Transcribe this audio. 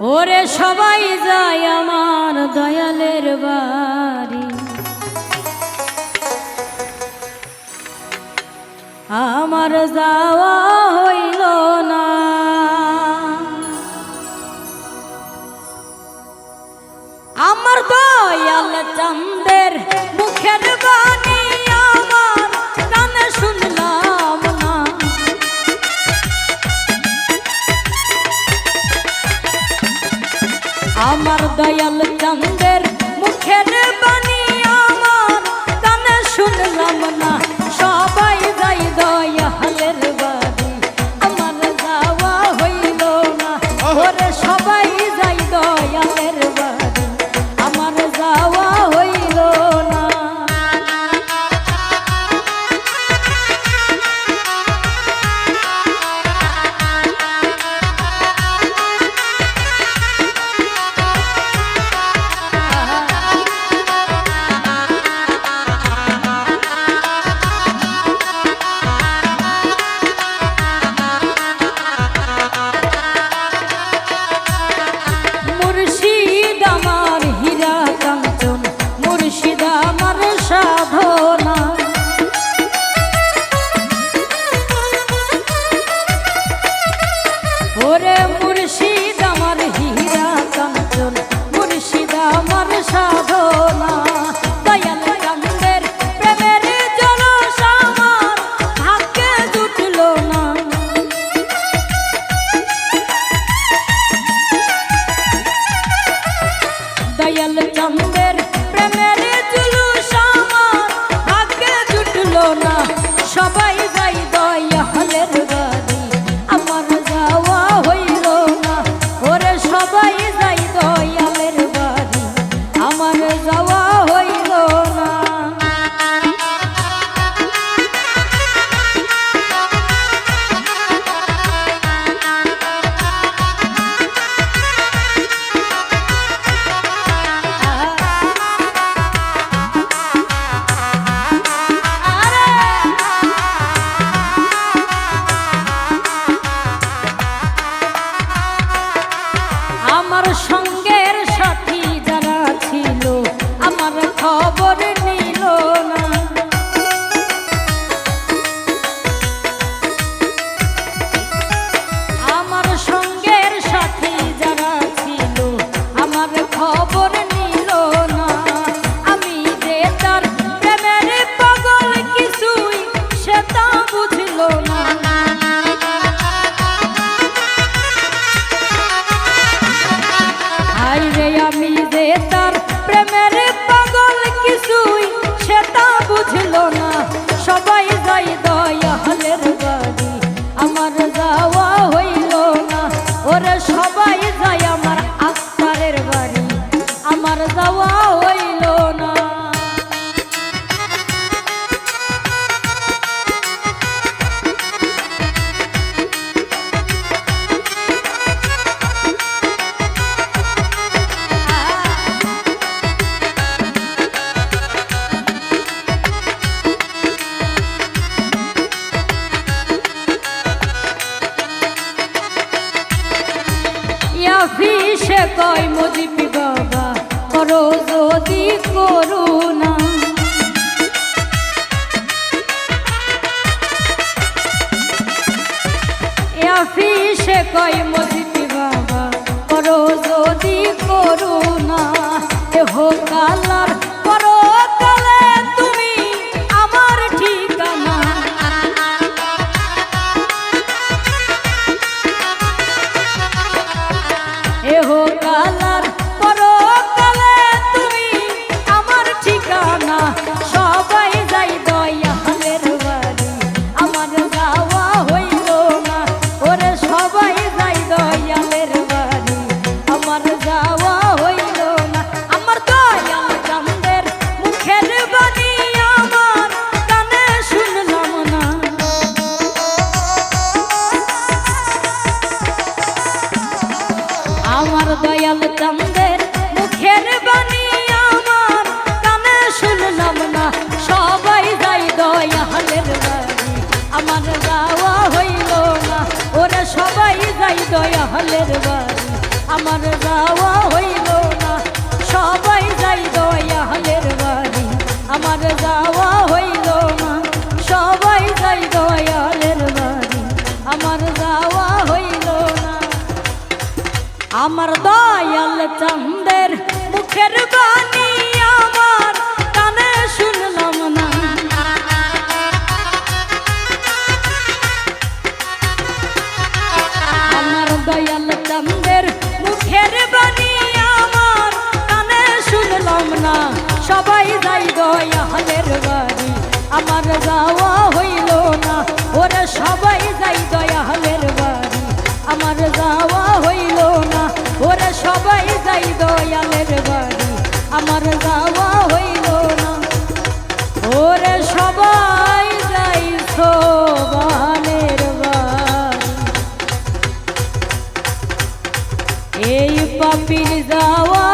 ওরে সবাই যায় আমার দয়ালের বাড়ি, আমার যাওয়া হইল না। আমার দয়াল চাঁদের মুখের বাণী আমার কানে শুনলাম না। আমার দয়াল চাঁদের মুখের বাণী আমার কানে শুনলাম না। সবাই যাই দয়ালের বাড়ি, আমার যাওয়া হইল না। ওরে সবাই যাই দয়ালের বাড়ি, আমার যাওয়া হইল না। ওরে মুর্শিদ আমার হীরা কাঞ্চন, মুর্শিদ আমার সাধনা। দয়াল চাঁদের প্রেমের জলস আমার ভাগ্যে জুটল না। দয়াল চাঁদের প্রেমের জলস আমার ভাগ্যে জুটল না। সবাই যাই দয়ালের বাড়ি, আমার যাওয়া হইল না। ওরে সবাই যাই দয়ালের বাড়ি, আমার যাওয়া হইল না। আমার সঙ্গের সাথী যারা ছিল আমার খবর নিল না। আমার সঙ্গের সাথী যারা ছিল আমার খবর নিল না। আমি যে তার প্রেমের পাগল কিছুই সে তা বুঝল না। আমি যে তার প্রেমের পাগল কিছুই সে তা বুঝল না। সবাই যাই দয়ালের বাড়ি, আমার যাওয়া হইল না। ওরে সবাই যাই আমার আক্তারের বাড়ি, আমার যাওয়া হইল না। সে কয় মজিবি বাবা করো যদি করুণা। সে কয় মজিবি বাবা করো যদি করুণা। হোক আল্লাহর পরকালে তুমি আমার ঠিকানা। হোক আল্লাহর পরকালে তুমি আমার ঠিকানা। সবাই যাই দয়ালের বাড়ি, আমার যাওয়া হইল না। ওরে সবাই যাই দয়ালের বাড়ি, আমার যাওয়া হইল না। আমার দয়াল চাঁদের মুখের বাণী আমার কানে শুনলাম না। আমার দয়াল চাঁদের মুখের বাণী আমার কানে শুনলাম না। সবাই যাই দয়ালের বাড়ি, আমার যাওয়া হইল না। ওরে সবাই যাই দয়ালের বাড়ি, আমার যাওয়া হইল না সবাই যাই দয়ালের বাড়ি আমার যাওয়া হইল না সবাই যাই দয়ালের বাড়ি আমার যাওয়া হইল না আমার দয়াল চাঁদের মুখের বাণী আমার কানে শুনলাম না আমার দয়াল চাঁদের মুখের বাণী আমার কানে শুনলাম না সবাই যাই দয়ালের বাড়ি আমার যাওয়া হইল না ওরে সবাই যাই দয়ালের বাড়ি আমার যাওয়া হইল না ওরে সবাই যাই দয়ালের বাড়ি আমার যাওয়া হইল না ওরে সবাই যাই সোবানের বাড়ি এই পাপির যাওয়া